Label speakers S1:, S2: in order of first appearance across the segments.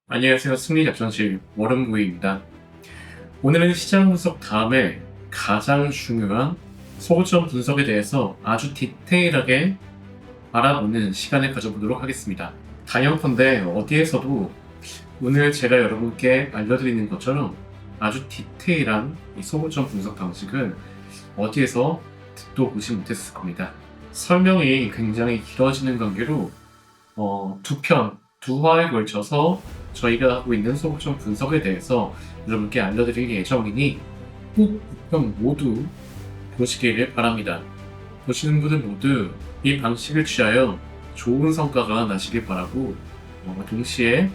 S1: 안녕하세요. 승리작전실 워런무이입니다. 오늘은 시장 분석 다음에 가장 중요한 소고점 분석에 대해서 아주 디테일하게 알아보는 시간을 가져보도록 하겠습니다. 단연컨대 어디에서도 오늘 제가 여러분께 알려드리는 것처럼 아주 디테일한 이 소고점 분석 방식은 어디에서 듣도 보지 못했을 겁니다. 설명이 굉장히 길어지는 관계로 두 화에 걸쳐서 저희가 하고 있는 소고점 분석에 대해서 여러분께 알려드릴 예정이니 꼭 2편 모두 보시기를 바랍니다. 보시는 분들 모두 이 방식을 취하여 좋은 성과가 나시길 바라고 동시에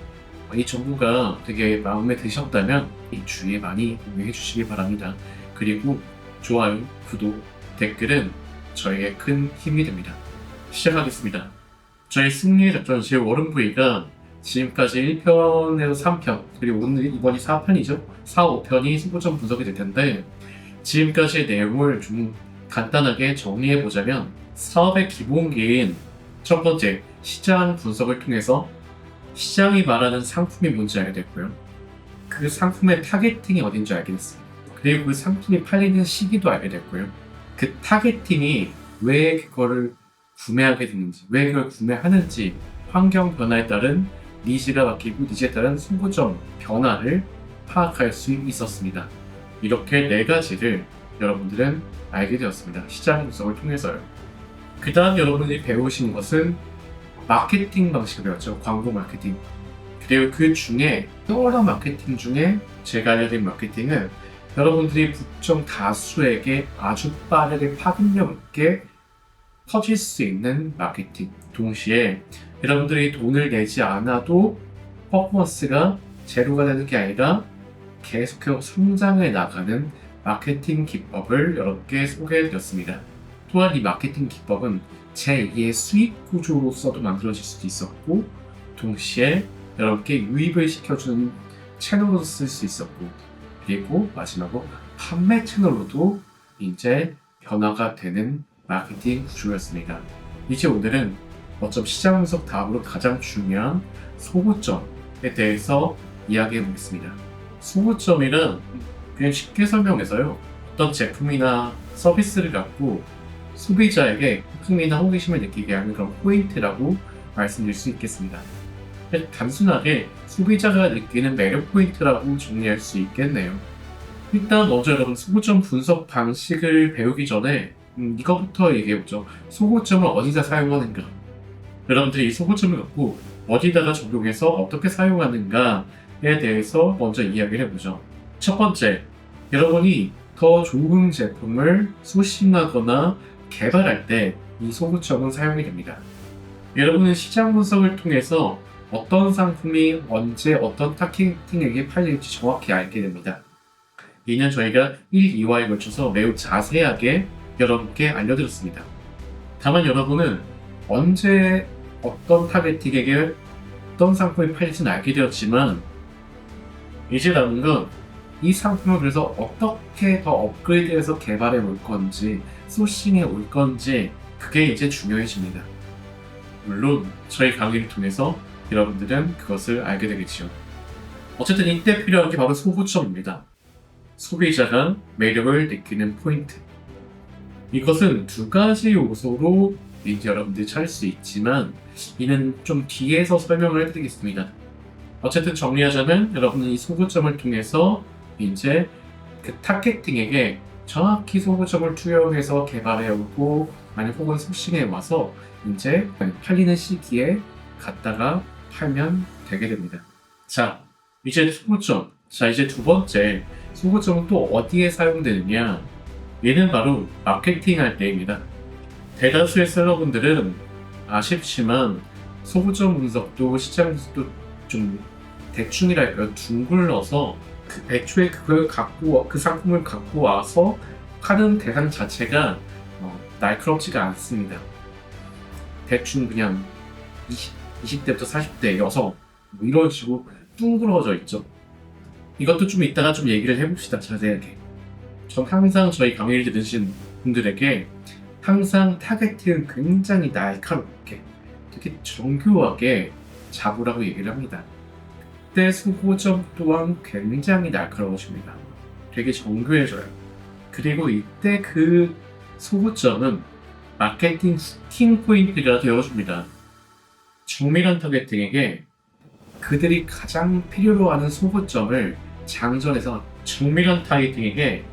S1: 이 정보가 되게 마음에 드셨다면 이 주위에 많이 공유해 주시기 바랍니다. 그리고 좋아요, 구독, 댓글은 저에게 큰 힘이 됩니다. 시작하겠습니다. 저희 승리의 작전실 워런부이가 지금까지 1편에서 3편, 그리고 오늘 이번이 4편이죠? 4, 5편이 소고점 분석이 될 텐데, 지금까지의 내용을 좀 간단하게 정리해보자면, 사업의 기본기인 첫 번째, 시장 분석을 통해서 시장이 말하는 상품이 뭔지 알게 됐고요. 그 상품의 타겟팅이 어딘지 알게 됐어요. 그리고 그 상품이 팔리는 시기도 알게 됐고요. 그 타겟팅이 왜 그거를 구매하게 됐는지, 왜 그걸 구매하는지, 환경 변화에 따른 니즈가 바뀌고 니즈에 따른 소고점 변화를 파악할 수 있었습니다. 이렇게 네 가지를 여러분들은 알게 되었습니다. 시장 분석을 통해서요. 그 다음 여러분들이 배우신 것은 마케팅 방식을 배웠죠. 광고 마케팅. 그리고 그 중에 여러 마케팅 중에 제가 알려드린 마케팅은 여러분들이 국정 다수에게 아주 빠르게 파급력 있게 퍼질 수 있는 마케팅. 동시에 여러분들이 돈을 내지 않아도 퍼포먼스가 제로가 되는 게 아니라 계속해서 성장해 나가는 마케팅 기법을 여러분께 소개해드렸습니다. 또한 이 마케팅 기법은 제2의 수익 구조로서도 만들어질 수도 있었고, 동시에 여러분께 유입을 시켜주는 채널로도 쓸 수 있었고, 그리고 마지막으로 판매 채널로도 이제 변화가 되는 마케팅 구조였습니다. 이제 오늘은 어쩜 시장 분석 다음으로 가장 중요한 소고점에 대해서 이야기해 보겠습니다. 소고점이란 그냥 쉽게 설명해서요. 어떤 제품이나 서비스를 갖고 소비자에게 흥미나 호기심을 느끼게 하는 그런 포인트라고 말씀드릴 수 있겠습니다. 단순하게 소비자가 느끼는 매력 포인트라고 정리할 수 있겠네요. 일단 먼저 여러분 소고점 분석 방식을 배우기 전에 이거부터 얘기해보죠. 소고점을 어디다 사용하는가? 여러분들이 이 소고점을 갖고 어디다가 적용해서 어떻게 사용하는가에 대해서 먼저 이야기를 해보죠. 첫 번째, 여러분이 더 좋은 제품을 소싱하거나 개발할 때 이 소고점은 사용이 됩니다. 여러분은 시장 분석을 통해서 어떤 상품이 언제 어떤 타겟팅에게 팔릴지 정확히 알게 됩니다. 이는 저희가 1, 2화에 걸쳐서 매우 자세하게 여러분께 알려드렸습니다. 다만 여러분은 언제 어떤 타겟팅에게 어떤 상품이 팔릴지는 알게 되었지만 이제 남은 건 이 상품을 그래서 어떻게 더 업그레이드해서 개발해 올 건지 소싱해 올 건지 그게 이제 중요해집니다. 물론 저희 강의를 통해서 여러분들은 그것을 알게 되겠죠. 어쨌든 이때 필요한 게 바로 소고점입니다. 소비자가 매력을 느끼는 포인트. 이것은 두 가지 요소로 이제 여러분들이 찾을 수 있지만 이는 좀 뒤에서 설명을 해드리겠습니다. 어쨌든 정리하자면 여러분은 이 소고점을 통해서 이제 그 타겟팅에게 정확히 소고점을 투영해서 개발해오고 아니면 혹은 소싱해 와서 이제 팔리는 시기에 갖다가 팔면 되게 됩니다. 자, 이제 소고점. 자, 이제 두 번째 소고점은 또 어디에 사용되느냐? 얘는 바로 마케팅 할 때입니다. 대다수의 셀러분들은 아쉽지만 소고점 분석도 시장 분석도 좀 대충이랄까요? 둥글러서 애초에 그걸 갖고 그 상품을 갖고 와서 파는 대상 자체가 날카롭지가 않습니다. 대충 그냥 20대부터 40대 여성 뭐 이런 식으로 둥그러져 있죠. 이것도 좀 이따가 좀 얘기를 해봅시다. 자세하게. 전 항상 저희 강의를 들으신 분들에게 항상 타겟팅은 굉장히 날카롭게, 특히 정교하게 잡으라고 얘기를 합니다. 이때 소고점 또한 굉장히 날카로워집니다. 되게 정교해져요. 그리고 이때 그 소고점은 마케팅 후킹 포인트가 되어줍니다. 정밀한 타겟팅에게 그들이 가장 필요로 하는 소고점을 장전해서 정밀한 타겟팅에게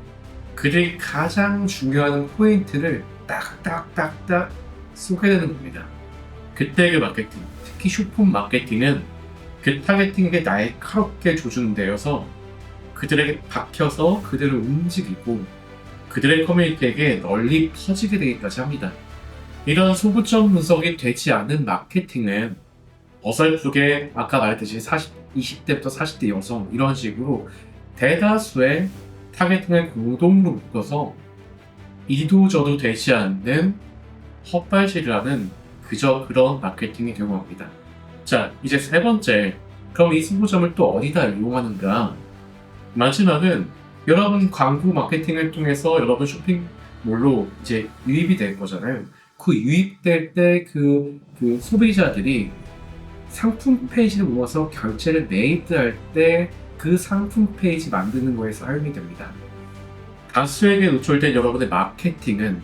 S1: 그들이 가장 중요한 포인트를 딱딱딱딱 쏘게되는 겁니다. 그때 그 마케팅, 특히 슈폰 마케팅은 그 타겟팅에게 날카롭게 조준되어서 그들에게 박혀서 그들을 움직이고 그들의 커뮤니티에게 널리 퍼지게 되기까지 합니다. 이런 소구점 분석이 되지 않는 마케팅은 어설프게 아까 말했듯이 20대부터 40대 여성 이런 식으로 대다수의 타겟팅을 공동으로 묶어서 이도저도 되지 않는 헛발질을 하는 그저 그런 마케팅의 경우입니다. 자, 이제 세 번째, 그럼 이 소구점을 또 어디다 이용하는가? 마지막은 여러분 광고 마케팅을 통해서 여러분 쇼핑몰로 이제 유입이 될 거잖아요. 그 유입될 때 그 소비자들이 상품 페이지를 모아서 결제를 메이드할 때 그 상품 페이지 만드는 거에 사용이 됩니다. 다수에게 노출된 여러분의 마케팅은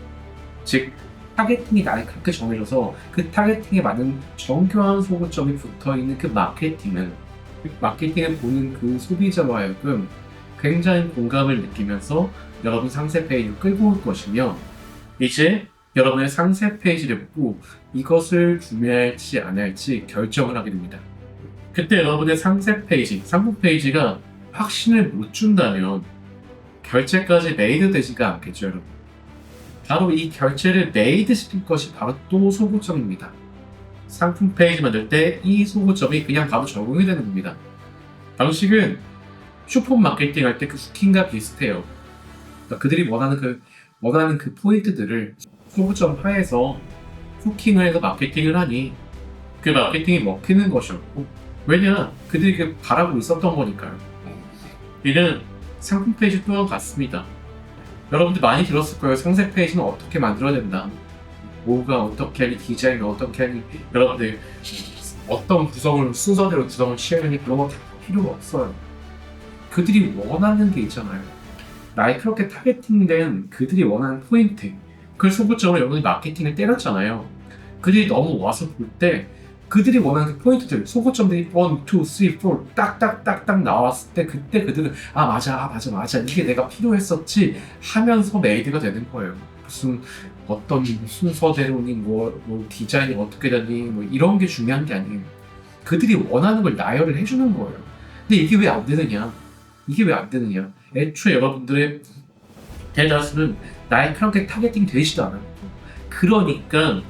S1: 즉 타겟팅이 날카롭게 정해져서 그 타겟팅에 맞는 정교한 소구점이 붙어있는 그 마케팅을 보는 그 소비자와 하여금 굉장히 공감을 느끼면서 여러분 상세 페이지로 끌고 올 것이며 이제 여러분의 상세 페이지를 보고 이것을 구매할지 안 할지 결정을 하게 됩니다. 그때 여러분의 상세 페이지, 상품 페이지가 확신을 못 준다면 결제까지 메이드 되지가 않겠죠, 여러분. 바로 이 결제를 메이드 시킬 것이 바로 또 소구점입니다. 상품 페이지 만들 때 이 소구점이 그냥 바로 적용이 되는 겁니다. 방식은 슈퍼 마케팅 할 때 그 후킹과 비슷해요. 그러니까 그들이 원하는 그 포인트들을 소구점 하에서 후킹을 해서 마케팅을 하니 그 마케팅이 먹히는 것이었고 왜냐? 그들이 그 바라고 있었던 거니까요. 이는 상품 페이지 또한 같습니다. 여러분들 많이 들었을 거예요. 상세 페이지는 어떻게 만들어야 된다. 뭐가 어떻게 하니, 디자인을 어떻게 하니, 여러분들 어떤 순서대로 구성을 취하니 그런 거 다 필요가 없어요. 그들이 원하는 게 있잖아요. 날카롭게 타겟팅된 그들이 원하는 포인트, 그 소구점을 여러분이 마케팅을 때렸잖아요. 그들이 너무 와서 볼 때 그들이 원하는 그 포인트들, 소구점들이 1, 2, 3, 4 딱딱딱딱 나왔을 때 그때 그들은 맞아 이게 내가 필요했었지 하면서 메이드가 되는 거예요. 무슨 어떤 순서대로니 뭐 디자인이 어떻게 되니 뭐 이런 게 중요한 게 아니에요. 그들이 원하는 걸 나열을 해주는 거예요. 근데 이게 왜 안 되느냐? 애초에 여러분들의 대다수는 날카롭게 타겟팅 되지도 않아요. 그러니까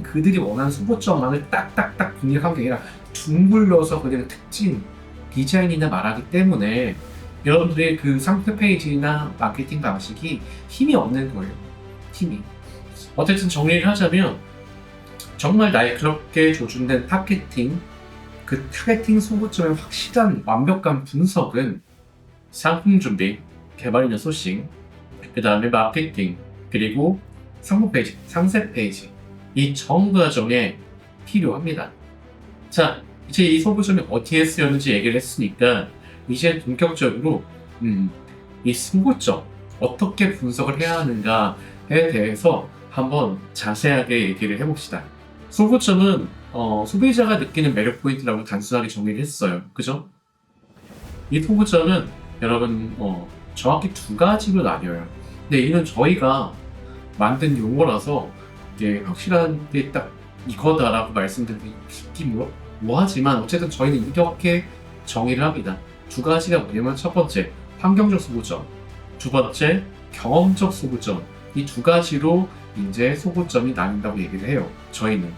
S1: 그들이 원하는 소고점만을 딱딱딱 분석한 게 아니라 둥글러서 그들의 특징, 디자인이나 말하기 때문에 여러분들의 그 상표 페이지나 마케팅 방식이 힘이 없는 거예요. 어쨌든 정리를 하자면 정말 날카롭게 조준된 타겟팅, 그 타겟팅 소고점의 확실한 완벽한 분석은 상품 준비, 개발이나 소싱, 그 다음에 마케팅, 그리고 상품 페이지, 상세 페이지 이 전 과정에 필요합니다. 자, 이제 이 소구점이 어디에 쓰였는지 얘기를 했으니까 이제 본격적으로 이 소구점 어떻게 분석을 해야 하는가에 대해서 한번 자세하게 얘기를 해봅시다. 소구점은 소비자가 느끼는 매력 포인트라고 단순하게 정리를 했어요. 그죠? 이 소구점은 여러분 정확히 두 가지로 나뉘어요. 근데 이는 저희가 만든 용어라서 이게 확실한 게 딱 이거다라고 말씀드리기 뭐하지만 어쨌든 저희는 이렇게 정의를 합니다. 두 가지가 뭐냐면 첫 번째 환경적 소구점, 두 번째 경험적 소구점 이 두 가지로 이제 소구점이 나뉜다고 얘기를 해요. 저희는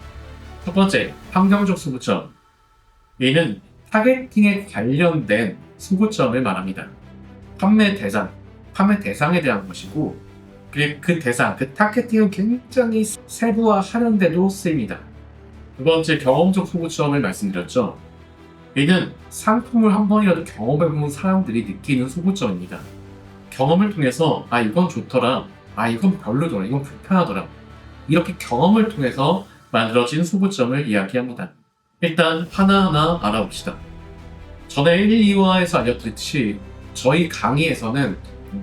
S1: 첫 번째 환경적 소구점 얘는 타겟팅에 관련된 소구점을 말합니다. 판매 대상에 대한 것이고 그리고 그 대상, 그 타겟팅은 굉장히 세부화하는데도 쓰입니다. 두 번째 경험적 소구점을 말씀드렸죠. 이는 상품을 한 번이라도 경험해본 사람들이 느끼는 소구점입니다. 경험을 통해서 이건 좋더라, 이건 별로더라, 이건 불편하더라 이렇게 경험을 통해서 만들어진 소구점을 이야기합니다. 일단 하나하나 알아봅시다. 전에 1, 2화에서 알려드렸듯이 저희 강의에서는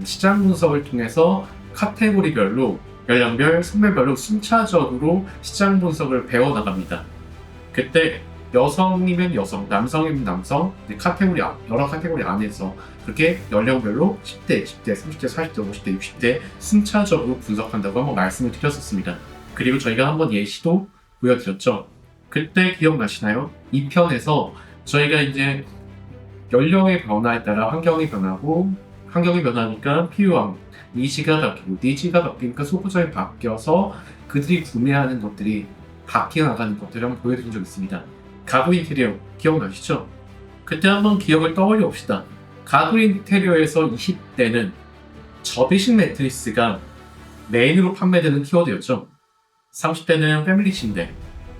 S1: 시장 분석을 통해서 카테고리별로 연령별, 성별별로 순차적으로 시장 분석을 배워나갑니다. 그때 여성이면 여성, 남성이면 남성, 여러 카테고리 안에서 그렇게 연령별로 10대, 20대, 30대, 40대, 50대, 60대 순차적으로 분석한다고 한번 말씀을 드렸었습니다. 그리고 저희가 한번 예시도 보여드렸죠. 그때 기억나시나요? 이 편에서 저희가 이제 연령의 변화에 따라 환경이 변하고, 환경이 변하니까 필요한 니즈가 바뀌고, 니즈가 바뀌니까 소비자에 바뀌어서 그들이 구매하는 것들이 바뀌어 나가는 것들을 한번 보여드린 적 있습니다. 가구 인테리어 기억나시죠? 그때 한번 기억을 떠올려 봅시다. 가구 인테리어에서 20대는 접이식 매트리스가 메인으로 판매되는 키워드였죠. 30대는 패밀리 침대,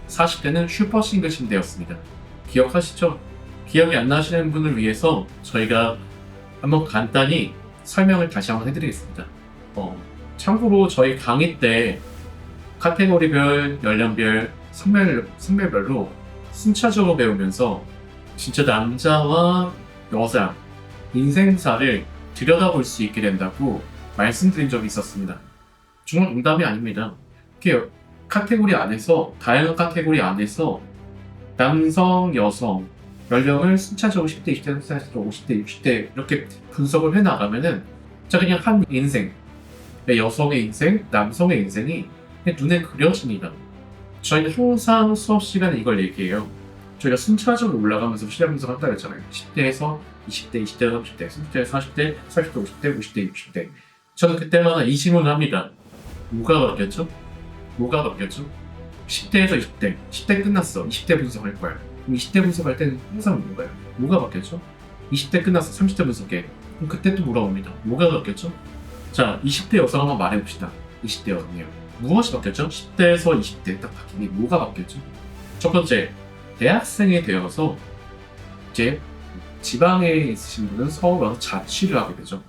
S1: 40대는 슈퍼 싱글 침대였습니다. 기억하시죠? 기억이 안 나시는 분을 위해서 저희가 한번 간단히 설명을 다시 한번 해드리겠습니다. 참고로 저희 강의 때 카테고리별, 연령별, 성별별로 순차적으로 배우면서 진짜 남자와 여자, 인생사를 들여다볼 수 있게 된다고 말씀드린 적이 있었습니다. 정말 농담이 아닙니다. 이렇게 카테고리 안에서, 다양한 카테고리 안에서 남성, 여성, 연령을 순차적으로 10대, 20대, 30대, 50대, 60대 이렇게 분석을 해나가면은 진짜 그냥 한 인생, 여성의 인생, 남성의 인생이 눈에 그려집니다. 저희는 항상 수업 시간에 이걸 얘기해요. 저희가 순차적으로 올라가면서 시장 분석을 한다고 했잖아요. 10대에서 20대, 20대, 30대, 30대, 40대, 40대, 50대, 50대, 60대. 저는 그때마다 이 질문을 합니다. 뭐가 바뀌었죠? 뭐가 바뀌었죠? 10대에서 20대, 10대 끝났어. 20대 분석할 거야. 그럼 20대 분석할 때는 항상 뭔가요? 뭐가 바뀌었죠? 20대 끝났어. 30대 분석해. 그럼 그때 또 물어봅니다. 뭐가 바뀌었죠? 자, 20대 여성 한번 말해봅시다. 20대 여성이요. 무엇이 바뀌었죠? 10대에서 20대 딱 바뀐 게 뭐가 바뀌었죠? 첫 번째, 대학생이 되어서 이제 지방에 있으신 분은 서울 와서 자취를 하게 되죠.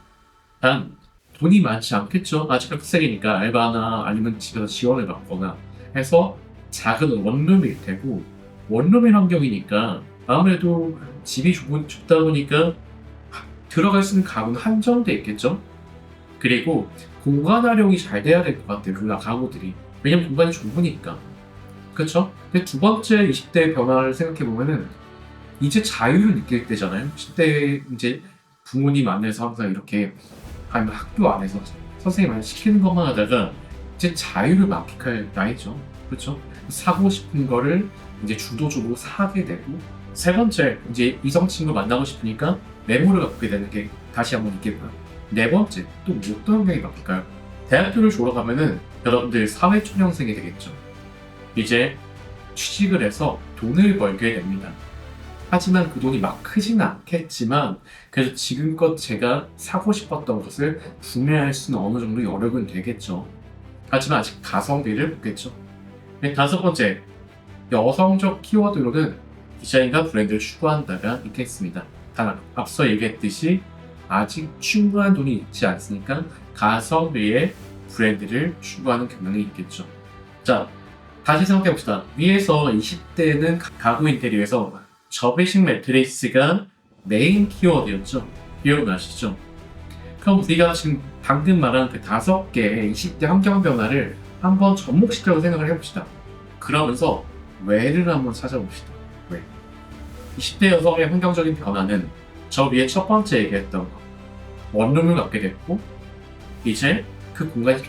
S1: 단 돈이 많지 않겠죠. 아직 학생이니까 알바나 아니면 집에서 지원을 받거나 해서 작은 원룸일 테고, 원룸인 환경이니까 아무래도 집이 좁다 보니까 들어갈 수 있는 가구는 한정돼 있겠죠. 그리고 공간 활용이 잘 돼야 될 것 같아요. 가구들이. 왜냐면 공간이 좁으니까. 그렇죠? 근데 두 번째 20대 변화를 생각해 보면은 이제 자유를 느낄 때잖아요. 10대 이제 부모님 안에서 항상 이렇게, 아니면 학교 안에서 선생님한테 시키는 것만 하다가 이제 자유를 만끽할 나이죠. 그렇죠? 사고 싶은 거를 이제 주도적으로 사게 되고, 세 번째 이제 이성 친구 만나고 싶으니까 메모를 갖게 되는 게 다시 한번 있겠고요. 네 번째 또 어떤 환경이 바뀔까요? 대학교를 졸업하면은 여러분들 사회초년생이 되겠죠. 이제 취직을 해서 돈을 벌게 됩니다. 하지만 그 돈이 막 크지는 않겠지만 그래서 지금껏 제가 사고 싶었던 것을 구매할 수는 어느 정도 여력은 되겠죠. 하지만 아직 가성비를 보겠죠. 네, 다섯 번째, 여성적 키워드로는 디자인과 브랜드를 추구한다가 있겠습니다. 단 앞서 얘기했듯이 아직 충분한 돈이 있지 않으니까 가성비의 브랜드를 추구하는 경향이 있겠죠. 자, 다시 생각해봅시다. 위에서 20대는 가구 인테리어에서 접이식 매트리스가 메인 키워드였죠. 기억나시죠? 그럼 우리가 지금 방금 말한 그 5개의 20대 환경 변화를 한번 접목시켜서 생각을 해봅시다. 그러면서 왜를 한번 찾아봅시다. 왜? 20대 여성의 환경적인 변화는 저 위에 첫 번째 얘기했던 거, 원룸을 갖게 됐고, 이제 그 공간이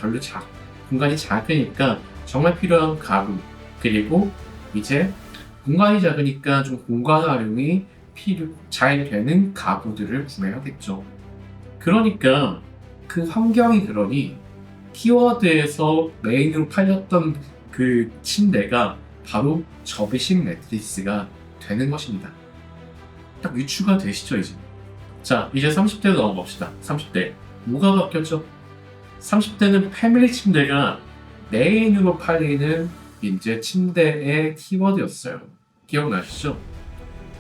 S1: 작으니까 정말 필요한 가구, 그리고 이제 공간이 작으니까 좀 공간 활용이 잘 되는 가구들을 구매하겠죠. 그러니까 그 환경이 그러니 키워드에서 메인으로 팔렸던 그 침대가 바로 접이식 매트리스가 되는 것입니다. 딱 유추가 되시죠, 이제? 자, 이제 30대로 넘어갑시다. 30대. 뭐가 바뀌었죠? 30대는 패밀리 침대가 메인으로 팔리는 이제 침대의 키워드였어요. 기억나시죠?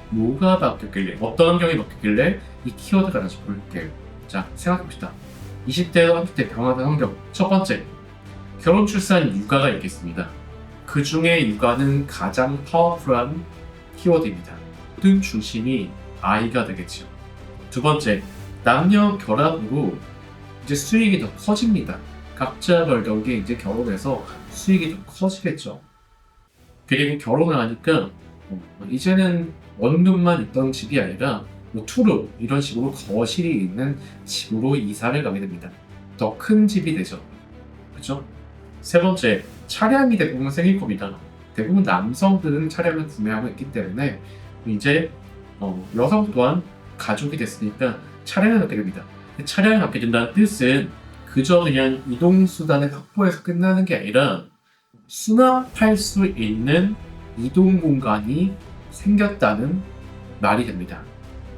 S1: 뭐가 바뀌었길래, 어떤 환경이 바뀌었길래 이 키워드가 다시 볼게요. 자, 생각해봅시다. 20대에서 30대 변화된 환경. 첫 번째, 결혼, 출산, 육아가 있겠습니다. 그 중에 육아는 가장 파워풀한 키워드입니다. 모든 중심이 I가 되겠죠. 두 번째, 남녀 결합으로 이제 수익이 더 커집니다. 각자 벌던 게 이제 결혼해서 수익이 더 커지겠죠. 그리고 결혼을 하니까 이제는 원룸만 있던 집이 아니라 뭐 투룸 이런 식으로 거실이 있는 집으로 이사를 가게 됩니다. 더 큰 집이 되죠. 그렇죠? 세 번째, 차량이 대부분 생길 겁니다. 대부분 남성들은 차량을 구매하고 있기 때문에 이제 여성 또한 가족이 됐으니까 차량을 갖게 됩니다. 차량을 갖게 된다는 뜻은 그저 그냥 이동수단을 확보해서 끝나는 게 아니라 수납할 수 있는 이동 공간이 생겼다는 말이 됩니다.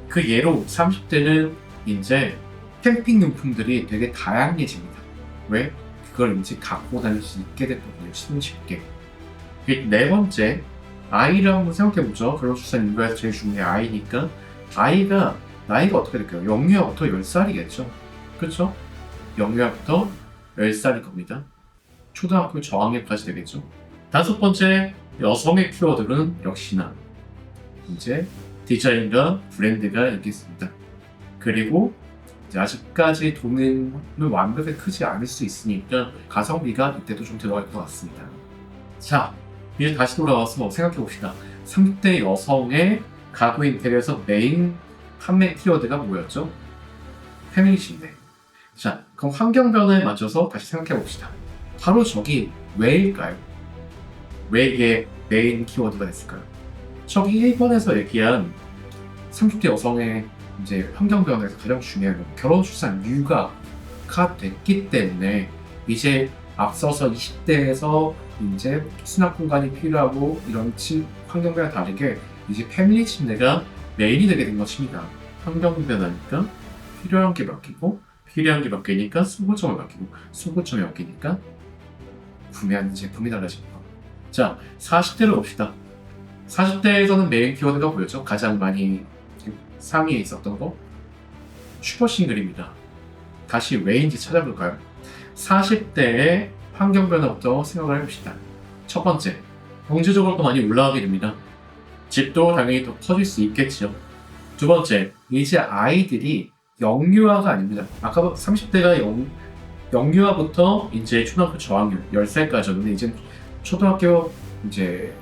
S1: 그 예로 30대는 이제 캠핑 용품들이 되게 다양해집니다. 왜? 그걸 이제 갖고 다닐 수 있게 됐거든요. 쉽게. 네 번째, 아이를 한번 생각해보죠. 근로출산 인구에서 제일 중요한 아이니까 아이가 나이가 어떻게 될까요? 영유아부터 10살이겠죠. 그렇죠? 영유아부터 10살일 겁니다. 초등학교 저학년까지 되겠죠. 다섯 번째, 여성의 키워드는 역시나 이제 디자인과 브랜드가 있겠습니다. 그리고 이제 아직까지 돈은 완벽하게 크지 않을 수 있으니까 가성비가 이때도 좀 들어갈 것 같습니다. 자, 이제 다시 돌아와서 생각해 봅시다. 30대 여성의 가구 인테리어에서 메인 판매 키워드가 뭐였죠? 페미니즘인데. 자, 그럼 환경 변화에 맞춰서 다시 생각해 봅시다. 바로 저기 왜일까요? 왜 이게 메인 키워드가 됐을까요? 저기 1번에서 얘기한 30대 여성의 이제 환경 변화에서 가장 중요한 건 결혼 출산 육아가 됐기 때문에 이제 앞서서 20대에서 이제 수납 공간이 필요하고 이런 환경 변화 다르게 이제 패밀리 침대가 메인이 되게 된 것입니다. 환경 변화니까 필요한 게 바뀌고 필요한 게 바뀌니까 수요점을 바뀌고 수요점이 바뀌니까 구매하는 제품이 달라집니다. 자, 40대를 봅시다. 40대에서는 메인 키워드가 뭐였죠? 가장 많이 상위에 있었던 거? 슈퍼싱글입니다. 다시 왜인지 찾아볼까요? 40대의 환경 변화부터 생각을 해봅시다. 첫 번째, 경제적으로도 많이 올라가게 됩니다. 집도 당연히 더 커질 수 있겠죠. 두 번째, 이제 아이들이 영유아가 아닙니다. 아까 30대가 영유아부터 이제 초등학교 저학년 10살까지였는데 이제 초등학교 이제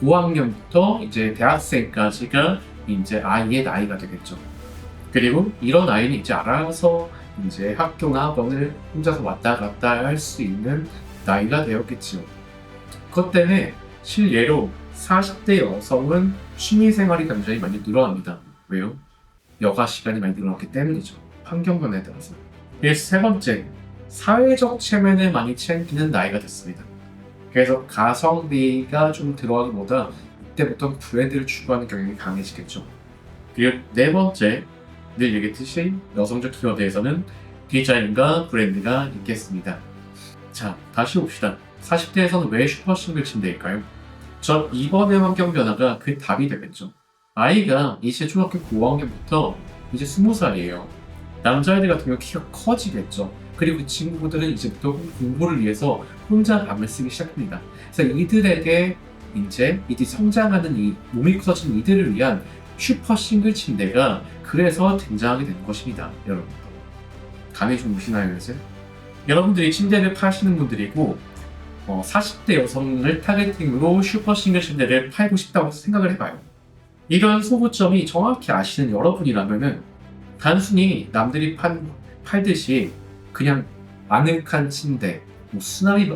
S1: 5학년부터 이제 대학생까지가 이제 아이의 나이가 되겠죠. 그리고 이런 아이는 이제 알아서 이제 학교나 학원을 혼자서 왔다 갔다 할 수 있는 나이가 되었겠지요. 그것 때문에 실예로 40대 여성은 취미생활이 굉장히 많이 늘어납니다. 왜요? 여가 시간이 많이 늘어났기 때문이죠. 환경 변화에 따라서. 그래서 세 번째, 사회적 체면을 많이 챙기는 나이가 됐습니다. 그래서 가성비가 좀 들어가기보다 이때부터 브랜드를 추구하는 경향이 강해지겠죠. 그리고 네 번째, 늘 얘기했듯이 여성적 키워드에서는 디자인과 브랜드가 있겠습니다. 자, 다시 봅시다. 40대에서는 왜 슈퍼싱글 침대일까요? 전 이번의 환경 변화가 그 답이 되겠죠. 아이가 이제 초등학교 5학년부터 이제 20살이에요. 남자애들 같은 경우 키가 커지겠죠. 그리고 그 친구들은 이제부터 공부를 위해서 혼자 밤을 쓰기 시작합니다. 그래서 이들에게 이제 이들이 성장하는 이 몸이 커진 이들을 위한 슈퍼 싱글 침대가 그래서 등장하게 된 것입니다. 여러분 감이 좀 오시나요 요새? 여러분들이 침대를 파시는 분들이고 40대 여성을 타겟팅으로 슈퍼 싱글 침대를 팔고 싶다고 생각을 해봐요. 이런 소구점이 정확히 아시는 여러분이라면은 단순히 남들이 팔듯이 그냥 아늑한 침대, 뭐 수납이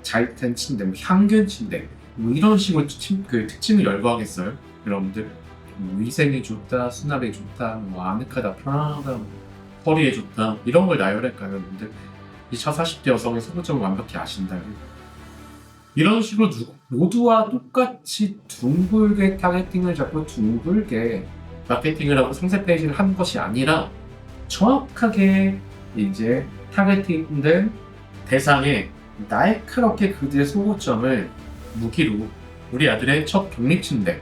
S1: 잘 된 침대, 뭐 향균 침대 뭐 이런 식으로 그 특징을 열거하겠어요? 여러분들 뭐 위생이 좋다, 수납이 좋다, 뭐 아늑하다, 편안하다, 허리에 좋다 이런 걸 나열할까요? 여러분들 2차 40대 여성의 소구점을 완벽히 아신다면 이런 식으로 모두와 똑같이 둥글게 타겟팅을 잡고 둥글게 마케팅을 하고 상세 페이지를 한 것이 아니라 정확하게 이제 타겟팅된 대상에 날카롭게 그들의 소구점을 무기로 우리 아들의 첫 독립침대,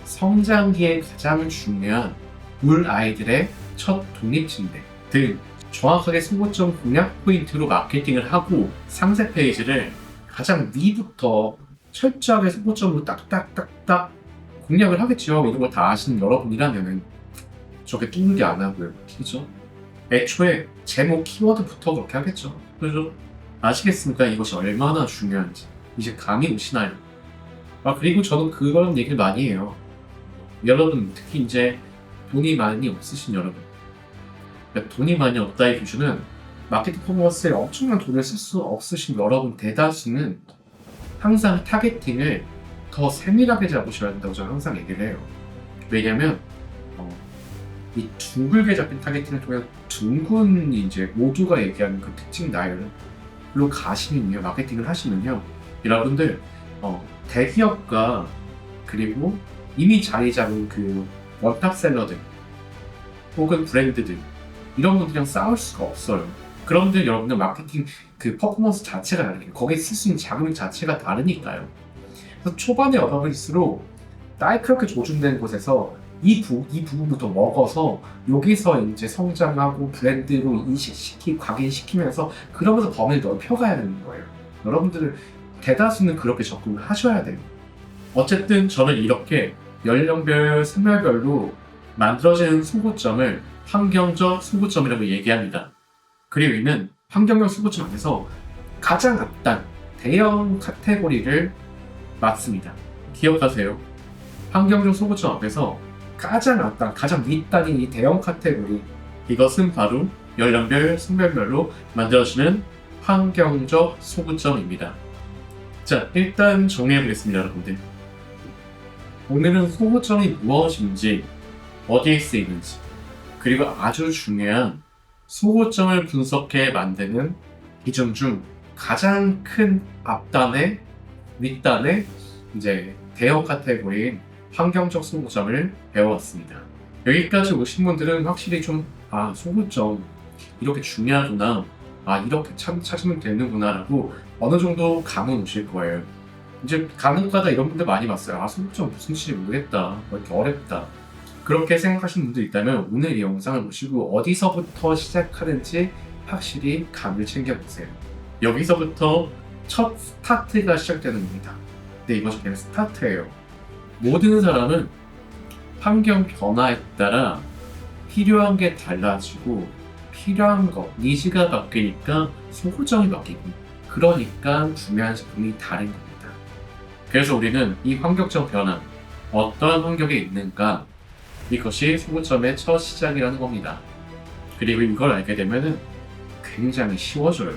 S1: 성장기에 가장 중요한 울 아이들의 첫 독립침대 등 정확하게 소구점 공략 포인트로 마케팅을 하고 상세 페이지를 가장 위부터 철저하게 소구점으로 딱딱딱딱 공략을 하겠죠. 이런 걸 다 아시는 여러분이라면은 저게 뚫게 안 하고요. 그죠? 애초에 제목 키워드부터 그렇게 하겠죠. 그죠? 아시겠습니까? 이것이 얼마나 중요한지. 이제 감이 오시나요? 그리고 저는 그런 얘기를 많이 해요. 여러분, 특히 이제 돈이 많이 없으신 여러분. 그러니까 돈이 많이 없다의 기준은 마케팅 퍼포먼스에 엄청난 돈을 쓸 수 없으신 여러분 대다수는 항상 타겟팅을 더 세밀하게 잡으셔야 된다고 저는 항상 얘기를 해요. 왜냐면 이 둥글게 잡힌 타겟팅을 통해 둥근 이제 모두가 얘기하는 그 특징 나열로 가시면요, 마케팅을 하시면요, 여러분들 대기업과 그리고 이미 자리 잡은 그 원탑셀러들 혹은 브랜드들 이런 분들이랑 싸울 수가 없어요. 그런데 여러분들 마케팅 그 퍼포먼스 자체가 다르니까 거기에 쓸 수 있는 자금 자체가 다르니까요. 그래서 초반에 얻어갈수록 날카롭게 조준된 곳에서 이 부분부터 먹어서 여기서 이제 성장하고 브랜드로 각인시키면서 그러면서 범위를 넓혀가야 되는 거예요. 여러분들 대다수는 그렇게 접근을 하셔야 돼요. 어쨌든 저는 이렇게 연령별, 생활별로 만들어지는 소고점을 환경적 소고점이라고 얘기합니다. 그리고 이는 환경적 소고점 안에서 가장 앞단 대형 카테고리를 맡습니다. 기억하세요. 환경적 소고점 앞에서 가장 앞단, 가장 윗단인 이 대형 카테고리, 이것은 바로 연령별, 성별별로 만들어지는 환경적 소구점입니다. 자, 일단 정리해보겠습니다, 여러분들. 오늘은 소구점이 무엇인지, 어디에 쓰이는지, 그리고 아주 중요한 소구점을 분석해 만드는 기준 중 가장 큰 앞단에, 윗단에 이제 대형 카테고리인 환경적 소구점을 배워왔습니다. 여기까지 오신 분들은 확실히 좀 소구점 이렇게 중요하구나, 이렇게 찾으면 되는구나 라고 어느 정도 감은 오실 거예요. 이제 간혹가다 이런 분들 많이 봤어요. 소구점 무슨 뜻인지 모르겠다, 뭐 이렇게 어렵다, 그렇게 생각하시는 분들 있다면 오늘 이 영상을 보시고 어디서부터 시작하는지 확실히 감을 챙겨보세요. 여기서부터 첫 스타트가 시작되는 겁니다. 근데 이것이 그냥 스타트예요. 모든 사람은 환경 변화에 따라 필요한 게 달라지고 필요한 거, 니즈가 바뀌니까 소구점이 바뀌고, 그러니까 구매하는 제품이 다른 겁니다. 그래서 우리는 이 환경적 변화, 어떠한 환경에 있는가, 이것이 소구점의 첫 시작이라는 겁니다. 그리고 이걸 알게 되면 굉장히 쉬워져요.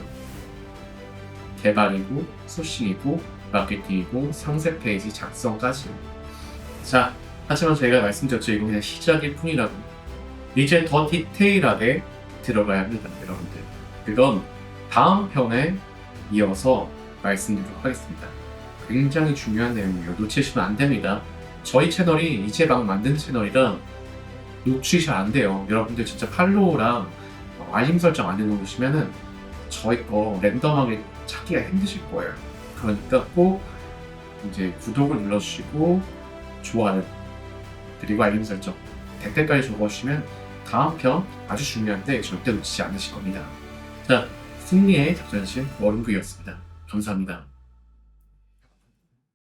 S1: 개발이고 소싱이고 마케팅이고 상세 페이지 작성까지. 자, 하지만 제가 말씀드렸죠. 이거 그냥 시작일 뿐이라고. 이제 더 디테일하게 들어가야 합니다, 여러분들. 그건 다음 편에 이어서 말씀드리도록 하겠습니다. 굉장히 중요한 내용이에요. 놓치시면 안 됩니다. 저희 채널이 이제 막 만든 채널이라 노출이 잘 안 돼요. 여러분들 진짜 팔로우랑 알림 설정 안 해놓으시면은 저희 거 랜덤하게 찾기가 힘드실 거예요. 그러니까 꼭 이제 구독을 눌러주시고 좋아요, 그리고 알림 설정, 댓글까지 적어주시면 다음 편 아주 중요한데 절대 놓치지 않으실 겁니다. 자, 승리의 작전실 워른부였습니다. 감사합니다.